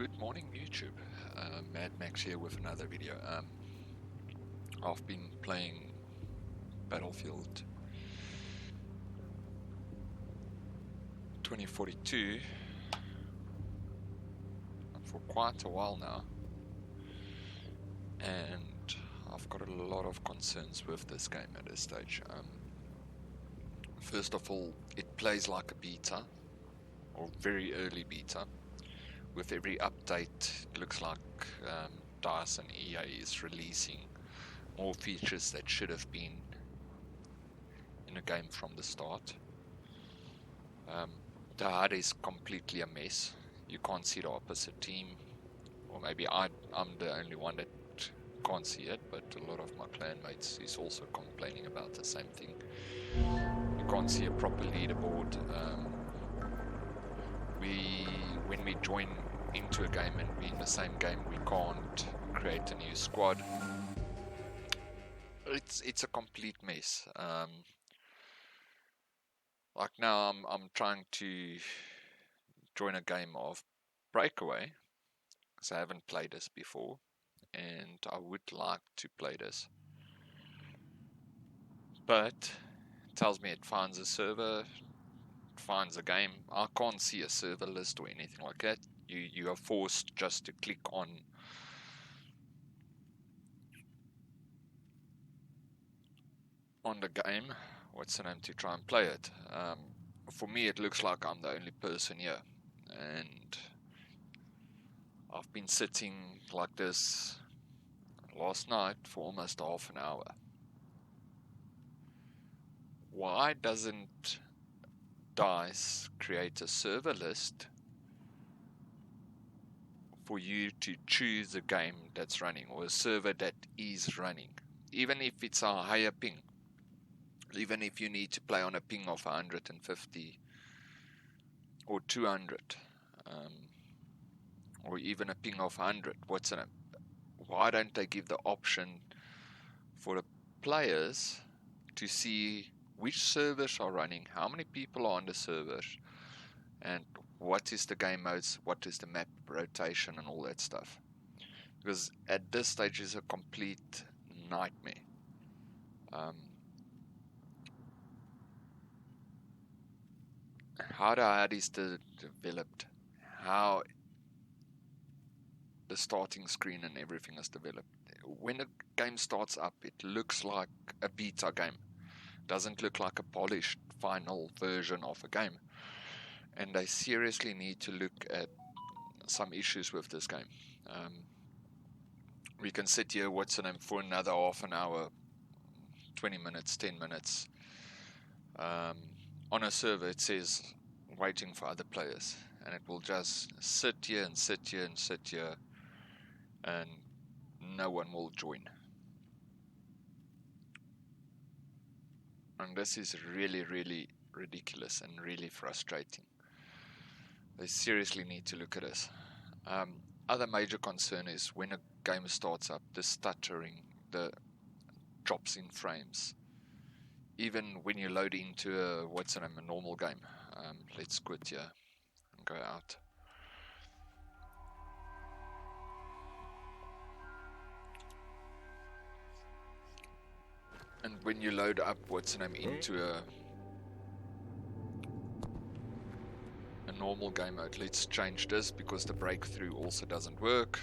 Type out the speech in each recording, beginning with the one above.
Good morning, YouTube. Mad Max here with another video. I've been playing Battlefield 2042 for quite a while now, and I've got a lot of concerns with this game at this stage. First of all, it plays like a beta, or very early beta. With every update, it looks like DICE and EA is releasing more features that should have been in a game from the start. The HUD is completely a mess. You can't see the opposite team, or maybe I'm the only one that can't see it, but a lot of my clanmates is also complaining about the same thing. You can't see a proper leaderboard. When we join into a game and we're in the same game, we can't create a new squad. It's a complete mess. Like now, I'm trying to join a game of Breakaway because I haven't played this before, and I would like to play this, but it tells me it finds a server. Finds a game. I can't see a server list or anything like that. You are forced just to click on the game, what's the name, to try and play it. For me, it looks like I'm the only person here, and I've been sitting like this last night for almost half an hour. Why doesn't DICE create a server list for you to choose a game that's running, or a server that is running, even if it's a higher ping, even if you need to play on a ping of 150 or 200, or even a ping of 100? Why don't they give the option for the players to see which servers are running, how many people are on the servers, and what is the game modes, what is the map rotation and all that stuff? Because at this stage it's a complete nightmare. How the HUD is developed, how the starting screen and everything is developed. When the game starts up, it looks like a beta game. Doesn't look like a polished final version of a game. And they seriously need to look at some issues with this game. We can sit here, for another half an hour, 20 minutes, 10 minutes. On a server, it says waiting for other players, and it will just sit here and sit here and sit here, and no one will join. And this is really, really ridiculous and really frustrating. They seriously need to look at this. Other major concern is when a game starts up, the stuttering, the drops in frames. Even when you load into a normal game. Let's quit here and go out. And when you load up into a normal game mode, let's change this because the breakthrough also doesn't work.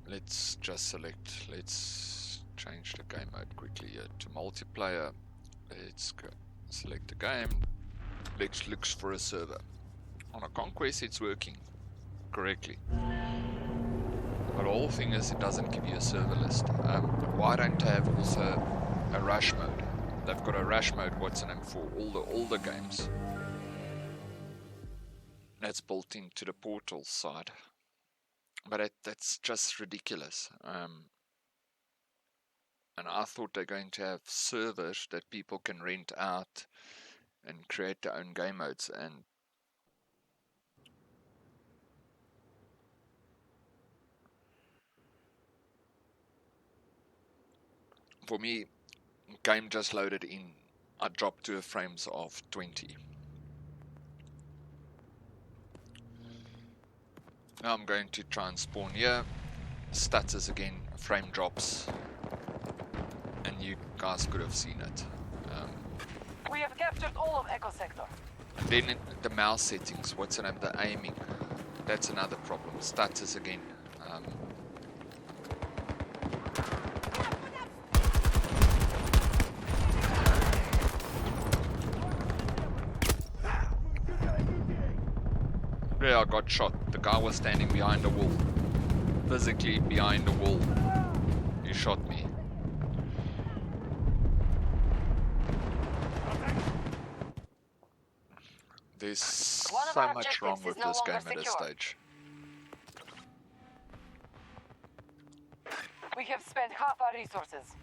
Let's just let's change the game mode quickly here to multiplayer. Let's go select the game. Let's look for a server. On a Conquest it's working correctly, but the whole thing is it doesn't give you a server list. Why don't they have also a rush mode? They've got a rush mode for all the games. That's built into the Portal side, but that's just ridiculous. And I thought they're going to have servers that people can rent out and create their own game modes. And for me, game just loaded in, I dropped to frames of 20. Now I'm going to try and spawn here. Stutters again, frame drops. And you guys could have seen it. We have captured all of Echo Sector. And then in the mouse settings, what's the name? The aiming. That's another problem. Stutters again. There, I got shot. The guy was standing behind a wall. Physically behind a wall. He shot me. There's so much wrong with this game at this stage. We have spent half our resources.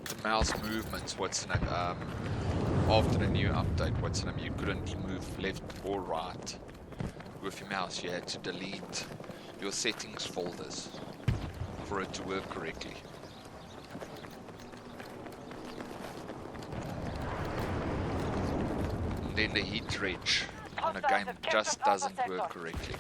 The mouse movements, what's the name? After the new update, what's the name? You couldn't move left or right with your mouse. You had to delete your settings folders for it to work correctly. And then the heat range on a game just doesn't work correctly.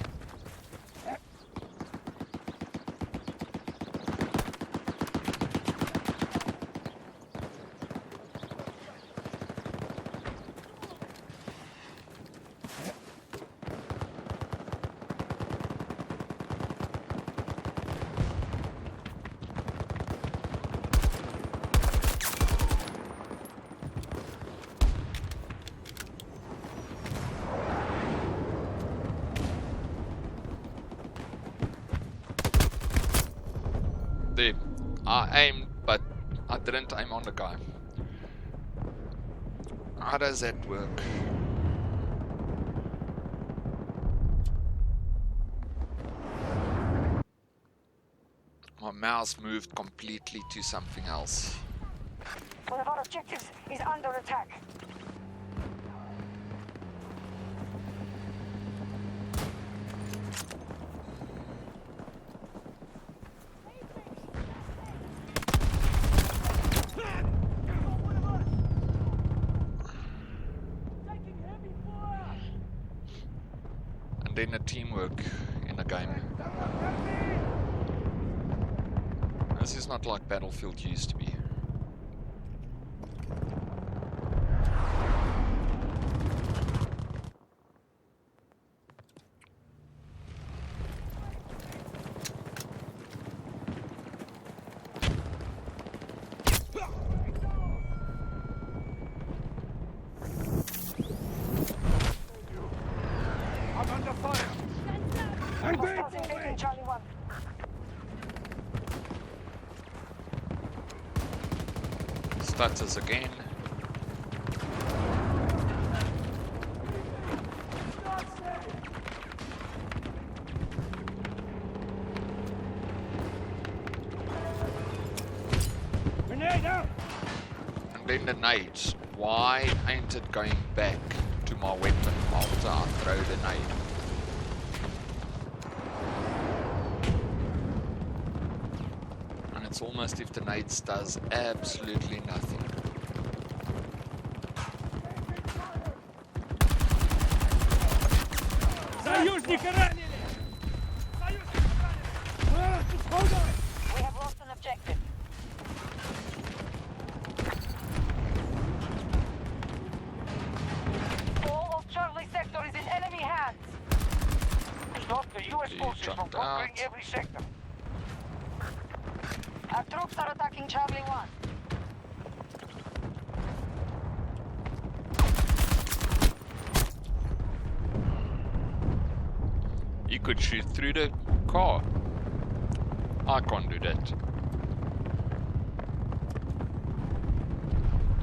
There, I aimed, but I didn't aim on the guy. How does that work? My mouse moved completely to something else. One of our objectives is under attack. And then the teamwork in a game. This is not like Battlefield used to be. Hostiles invading Charlie 1. Stutters again. And then the nades. Why ain't it going back to my weapon after I throw the nade? And it's almost if the nades does absolutely nothing. We have lost an objective. All of Charlie Sector is in enemy hands. Stop the U.S. He forces from jumped conquering out. every sector. Our troops are attacking Charlie 1. You could shoot through the car. I can't do that.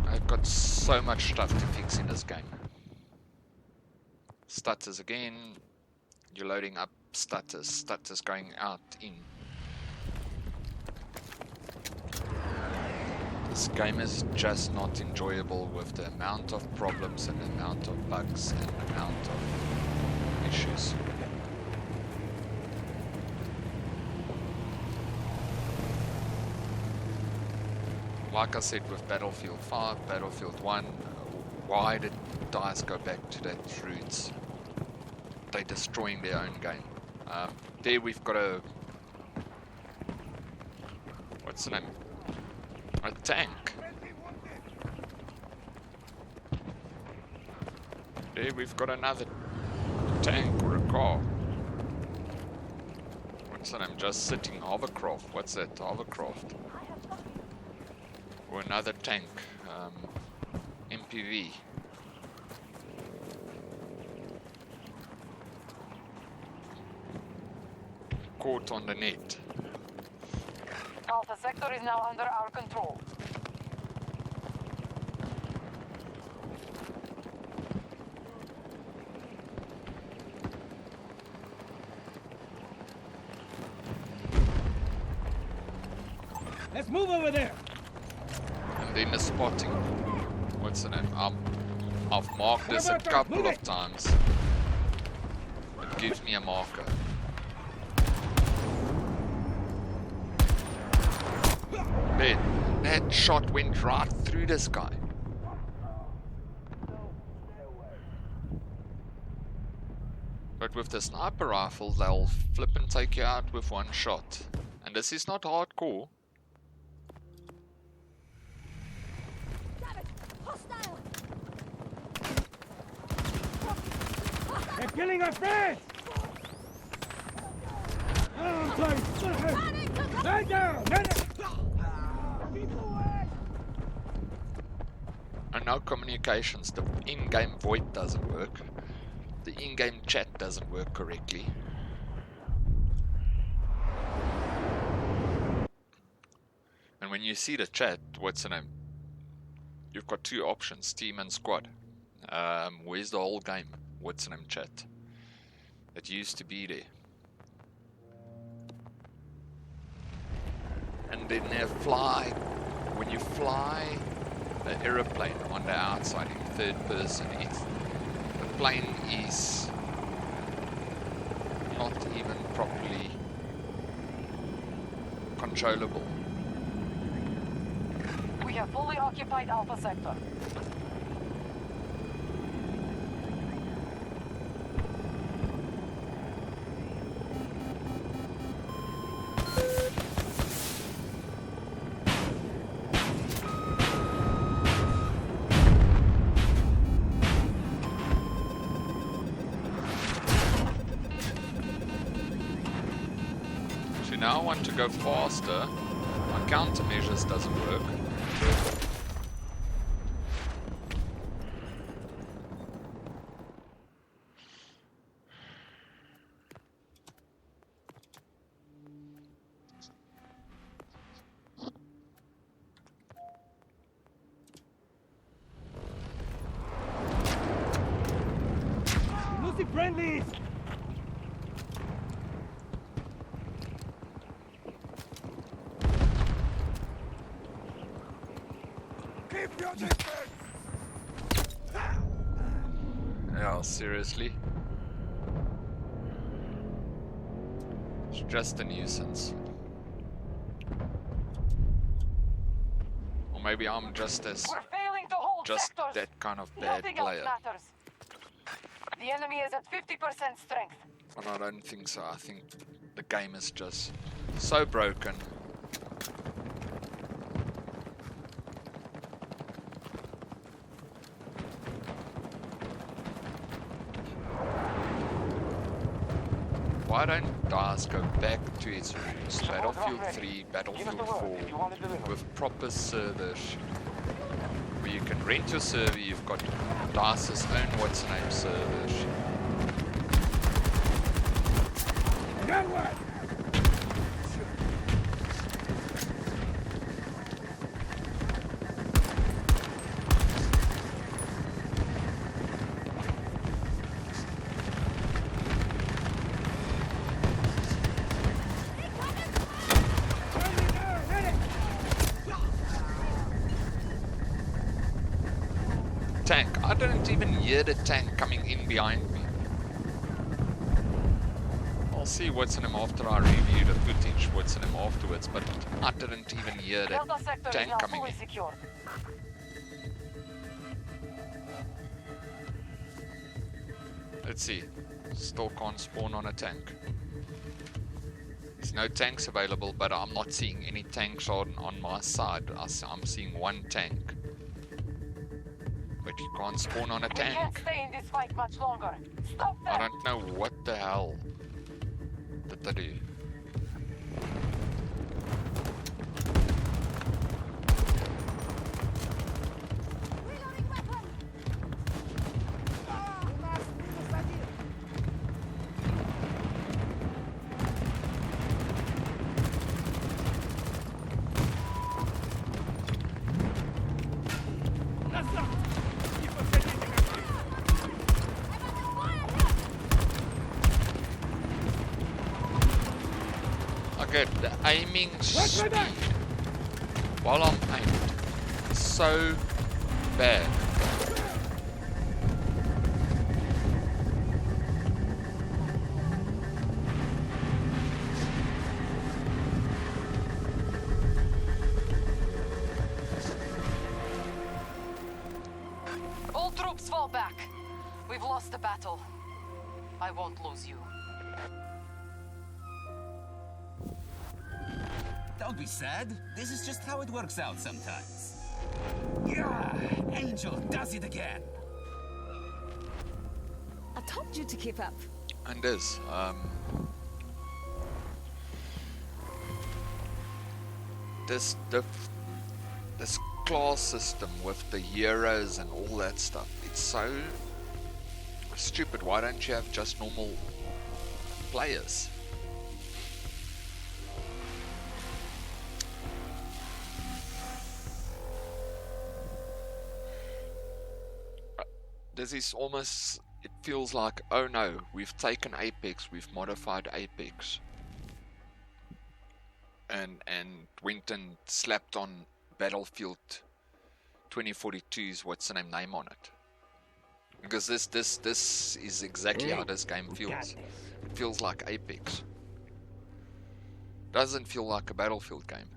I've got so much stuff to fix in this game. Stutters again. You're loading up stutters. Stutters going out, in. This game is just not enjoyable with the amount of problems and the amount of bugs and the amount of issues. Like I said with Battlefield 5, Battlefield 1, why did DICE go back to that roots? they're destroying their own game. There we've got a... What's the name? A tank. There we've got another tank or a car. What's the name? Just sitting. Hovercraft. What's that? Hovercraft. Or another tank. MPV. Caught on the net. Alpha sector is now under our control. Let's move over there. And then the spotting. What's the name? I've marked this a couple of times. It gives me a marker. Man, that shot went right through this guy. But with the sniper rifle, they'll flip and take you out with one shot. And this is not hardcore. They're killing our friends! Oh, I'm sorry. Lie down! And no communications. The in-game void doesn't work. The in-game chat doesn't work correctly. And when you see the chat, what's the name? You've got two options, team and squad. Where's the whole game? What's the name chat? It used to be there. And then they fly. When you fly the aeroplane on the outside in third person, the plane is not even properly controllable. We have fully occupied Alpha sector. Now I want to go faster. My countermeasures doesn't work. Lucy friendlies! Yeah, seriously. It's just a nuisance. Or maybe I'm just We're failing to hold sectors. that kind of bad Nothing else player. matters. The enemy is at 50% strength. But I don't think so. I think the game is just so broken. Why don't DICE go back to its roots? Battlefield 3, Battlefield 4, with proper servers, where you can rent your server, you've got DICE's own what's-name servers. Got one! Tank. I didn't even hear the tank coming in behind me. I'll see what's in him after I review the footage, what's in him afterwards, but I didn't even hear the Delta sector is tank now coming fully in. secured. Let's see. Still can't spawn on a tank. There's no tanks available, but I'm not seeing any tanks on my side. I'm seeing one tank. But you can't spawn on a We can't tank. stay in this fight much longer. Stop I them! don't know what the hell did they do. Okay, the aiming speed while I'm aimed is so bad. All troops fall back. We've lost the battle. I won't lose you. Don't be sad. This is just how it works out sometimes. Yeah, Angel does it again. I told you to keep up. And this, this class system with the heroes and all that stuff, it's so stupid. Why don't you have just normal players? This is almost, it feels like, oh no, we've taken Apex, we've modified Apex, and went and slapped on Battlefield 2042's what's the name on it. Because this is exactly how this game feels. It feels like Apex. Doesn't feel like a Battlefield game.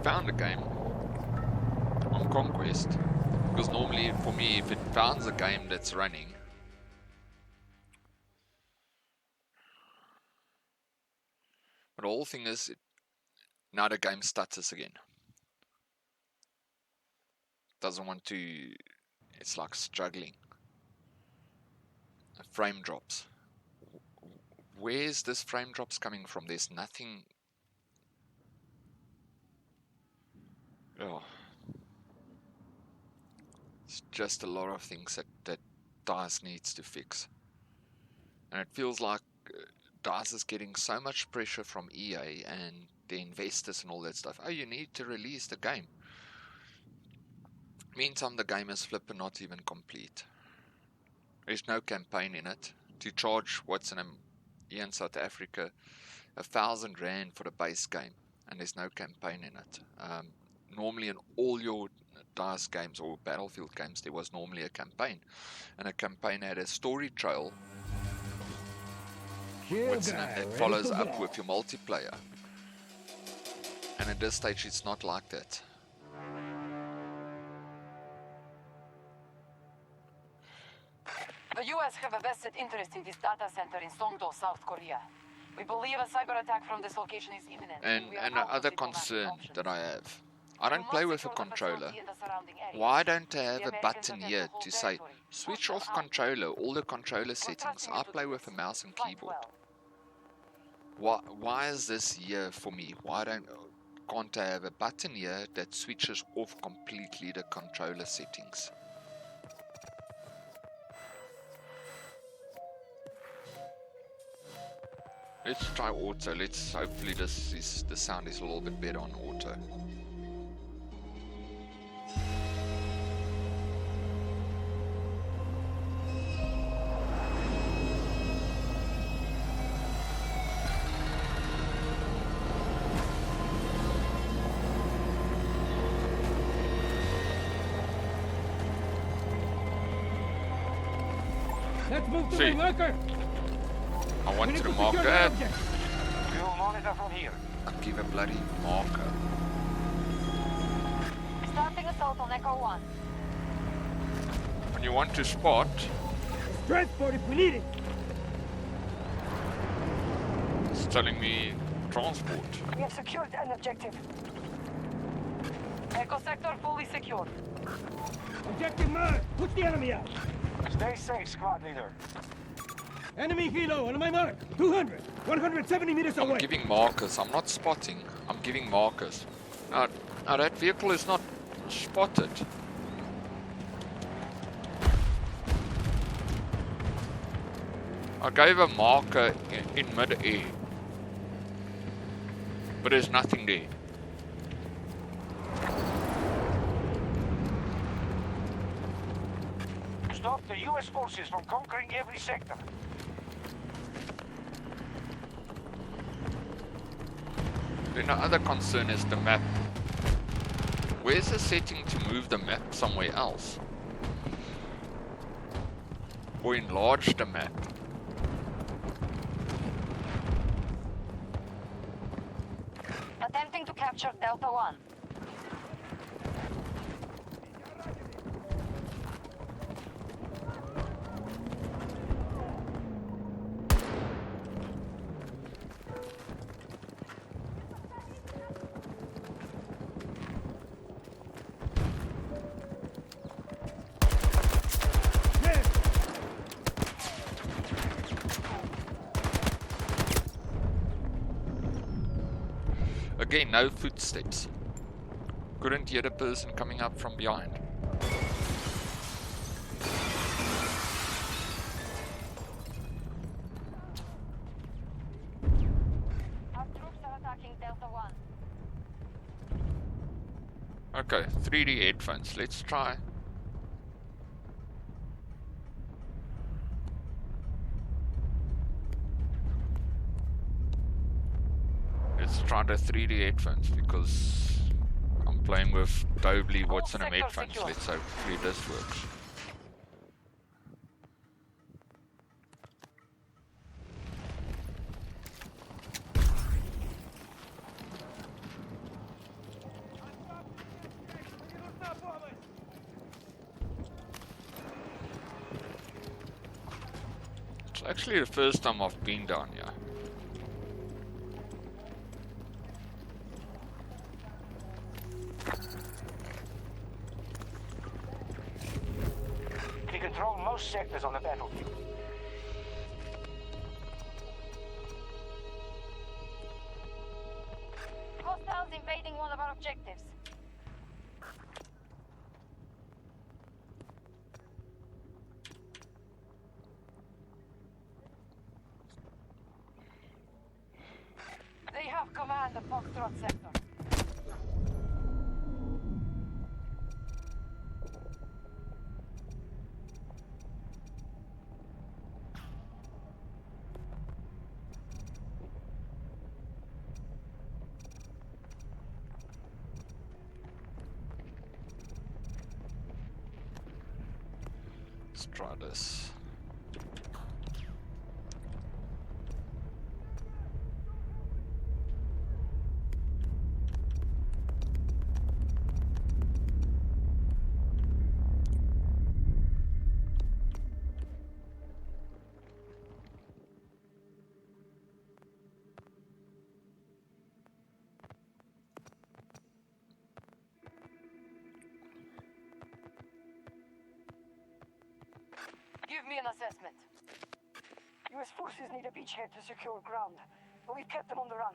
Found a game on Conquest, because normally for me, if it finds a game that's running, but the whole thing is now the game stutters again. Doesn't want to, it's like struggling. Frame drops. Where's this frame drops coming from? There's nothing. Oh. It's just a lot of things that DICE needs to fix. And it feels like DICE is getting so much pressure from EA and the investors and all that stuff. Oh, you need to release the game. Meantime, the game is flipping not even complete. There's no campaign in it. To charge, what's in here in South Africa, R1,000 for the base game. And there's no campaign in it. Normally in all your DICE games or Battlefield games, there was normally a campaign. And a campaign had a story trail that follows up with your multiplayer. And at this stage, it's not like that. The US have a vested interest in this data center in Songdo, South Korea. We believe a cyber attack from this location is imminent. And we are the out of other diplomatic concern options. that I have, I We don't play must with a secure the controller. facility and the surrounding area. Why don't I have The a Americans button attempt here to hold to say territory. switch Hostile off arms. controller, all the controller We're settings? trusting I you to play do with a this. mouse and Fight keyboard. well. Why is this here for me? Why can't I have a button here that switches off completely the controller settings? Let's try auto. Hopefully the sound is a little bit better on auto. Let's move to See. my marker. I We want need to to mark secure the that. object. We will monitor from here. I'll give a bloody marker. Starting assault on Echo 1. When you want to spot, Transport if we need it. it's telling me transport. We have secured an objective. Echo sector fully secured. Objective marked. Push the enemy out. Stay safe, squad leader. Enemy helo on my mark. 200. 170 meters I'm away. giving markers. I'm not spotting. I'm giving markers. Now that vehicle is not spotted. I gave a marker in mid-air. But there's nothing there. Stop the US forces from conquering every sector. Then the other concern is the map. Where's the setting to move the map somewhere else? Or enlarge the map? Attempting to capture Delta 1. There. Again, no footsteps. Couldn't hear the person coming up from behind. Our troops are attacking Delta 1. Okay, 3D headphones. Let's try. Let's try the 3D headphones because I'm playing with Dolby Watson and sector headphones. secure. Let's hopefully this works. It's actually the first time I've been down here. We control most sectors on the battlefield. Hostiles invading one of our objectives. They have command of Foxtrot sector. Let's try this. Give me an assessment. US forces need a beachhead to secure ground, but we've kept them on the run.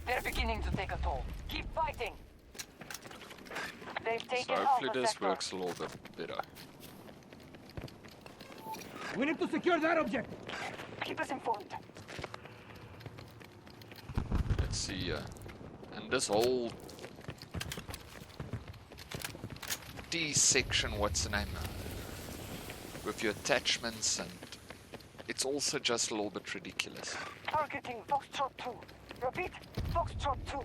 They're beginning to take a toll. Keep fighting. They've So taken hopefully Alpha this sector. works a little bit better. We need to secure that objective. Keep us informed. Let's see, and this whole D section, what's the name? With your attachments, and it's also just a little bit ridiculous. Targeting Foxtrot 2. Repeat, Foxtrot 2.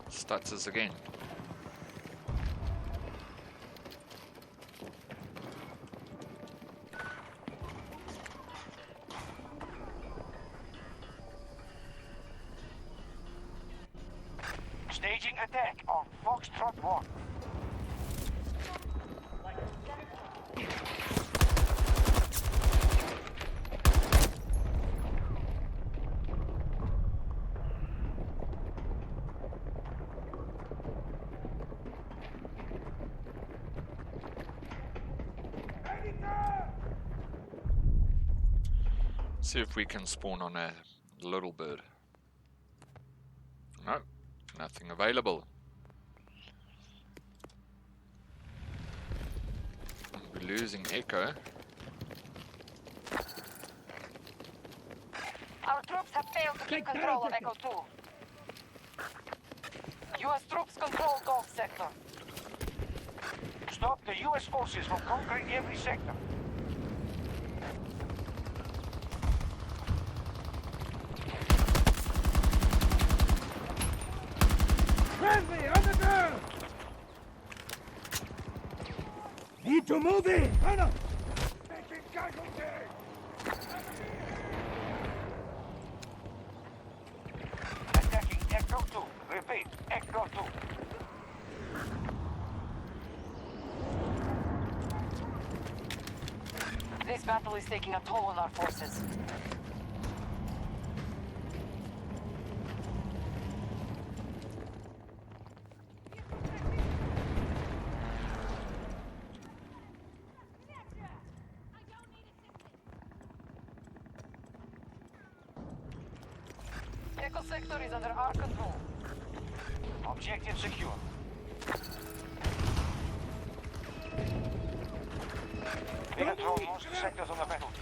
Stutters again. Staging attack on Foxtrot 1. See if we can spawn on a little bird. No, nothing available. We're losing Echo. Our troops have failed to keep Take that control of objective. Echo 2. U.S. troops control Gulf sector. Stop the US forces from conquering every sector. Friendly, on the ground! Need to move in! Tunnel! Taking casualty! Attacking Echo 2. Repeat, Echo 2. This battle is taking a toll on our forces. Echo sector is under our control. Objective secure. We control most sectors on the battlefield.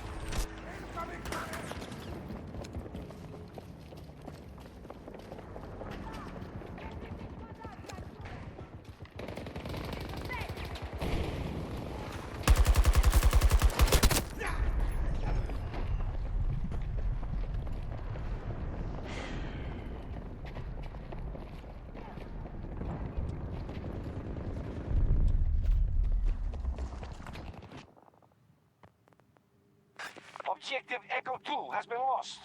Objective Echo 2 has been lost.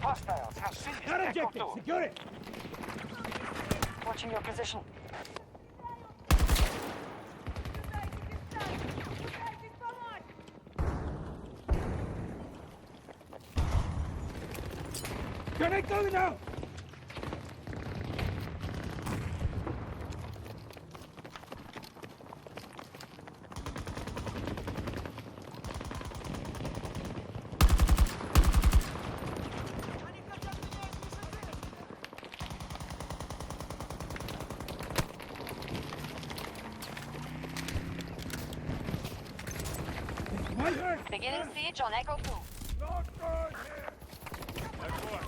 Hostiles have seized That Echo objective! 2. Secure it! Watching your position. Grenade going out! One hurt! Beginning siege on Echo 2. Not good here! Let's work.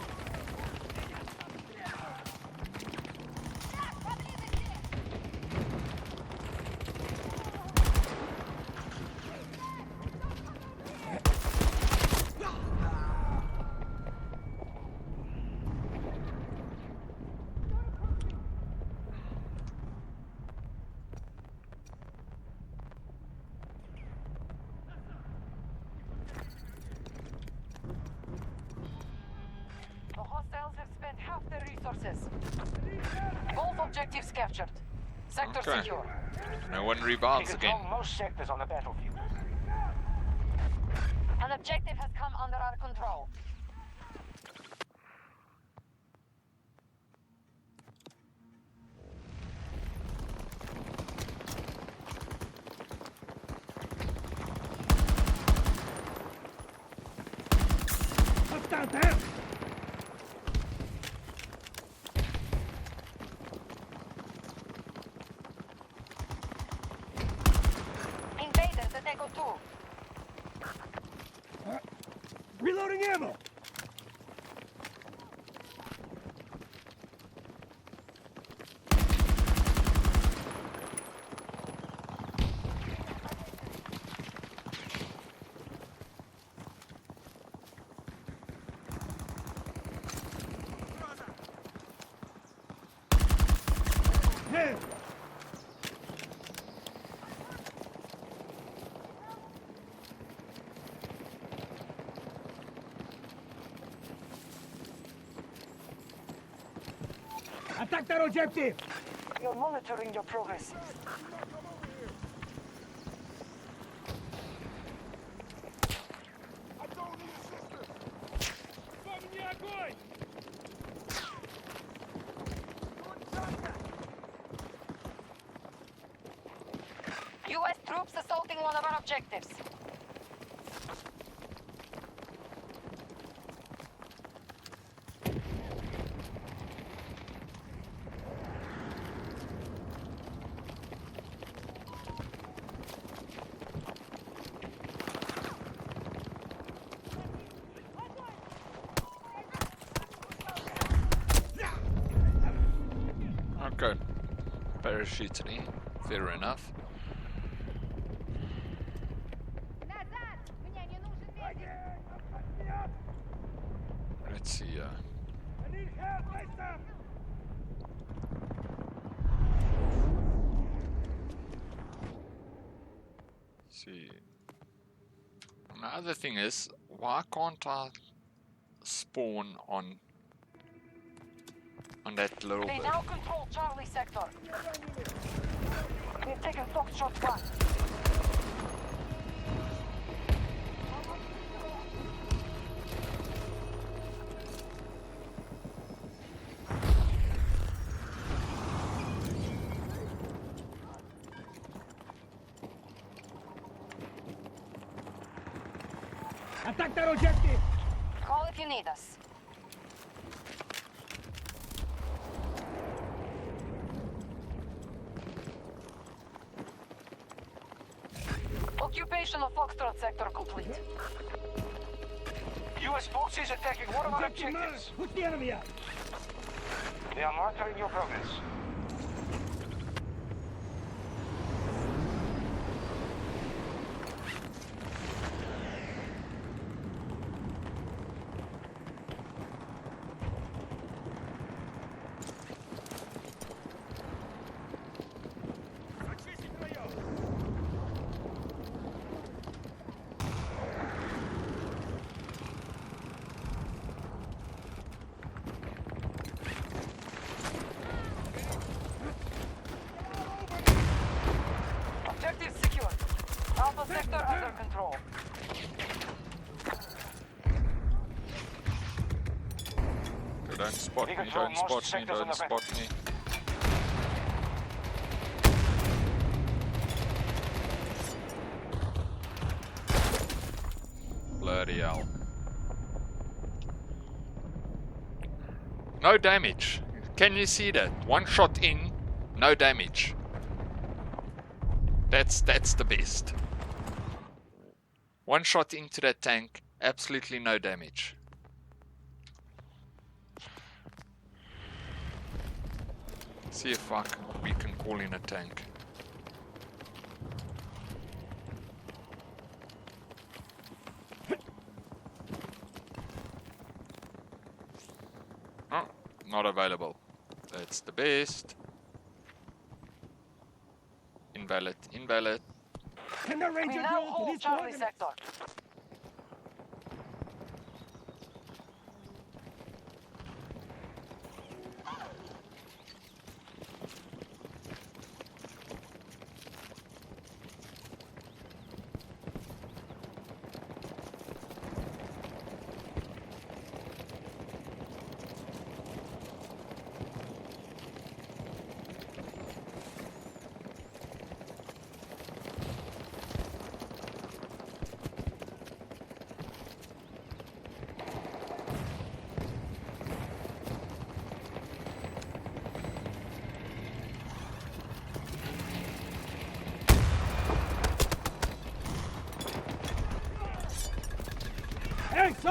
The hostiles have spent half their resources. Both objectives captured. Sector Okay. secure. No one We rebounds control again. most sectors on the battlefield. An objective has come under our control. Hostile there! Invaders at Echo 2. Reloading ammo! Hey! Attack that objective! You're monitoring your progress. U.S. troops assaulting one of our objectives. Okay. Parachuted in. Fair enough. Let's see. I need help, Mason! See. Another thing is, why can't I spawn on that little They bit? now control Charlie sector. We've taken Foxtrot 1. Attack that objective! Call if you need us. Occupation of Foxtrot sector complete. U.S. forces attacking one of our Objective marked! objectives. Push the enemy out! They are monitoring your progress. Objective secure. Alpha sector under control. Don't spot We me, control don't most spot me, sectors on don't the spot me. Bloody hell. No damage. Can you see that? One shot in, no damage. That's the best. One shot into that tank, absolutely no damage. See if we can call in a tank. Oh, not available. That's the best. Invalid, invalid. Can the We ranger now go to hold this Charlie coordinate? sector.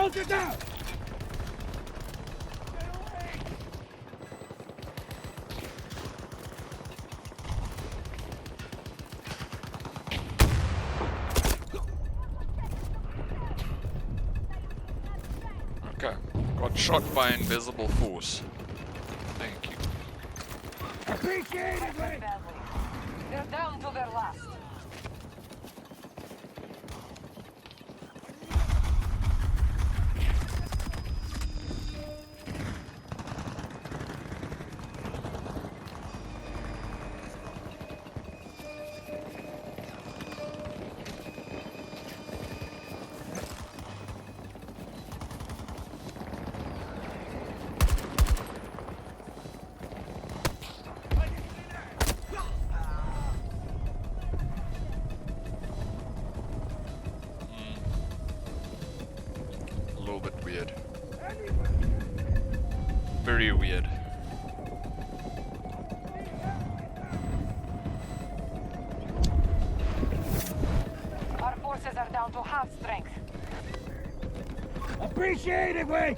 Soldier down! Okay, got shot by invisible force. Thank you. Appreciate it, Very mate! badly. They're down to their last. A little bit weird. Very weird. Our forces are down to half strength. Appreciate it, mate!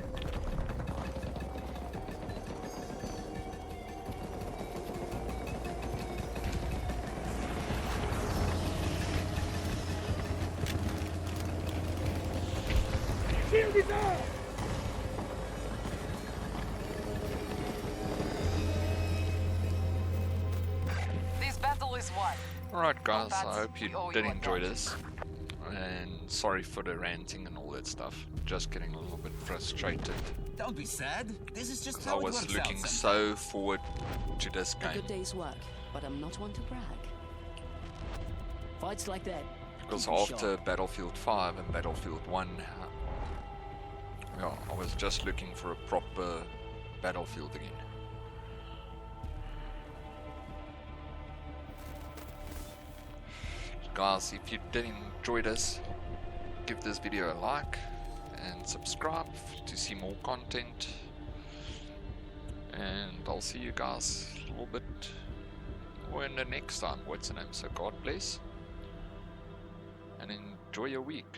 Shield is up! This battle is won. Alright guys, I Combats, hope you we owe did you a enjoy debt. this. And sorry for the ranting and all that stuff. Just getting a little bit frustrated. Don't be sad. This is just I how it was works looking out so forward to this A game. good day's work, but I'm not one to brag. Fights like that. Because keep you after sharp. Battlefield 5 and Battlefield 1, yeah, I was just looking for a proper Battlefield again. Guys, if you did enjoy this, give this video a like and subscribe to see more content. And I'll see you guys a little bit or in the next time. What's the name? So God bless and enjoy your week.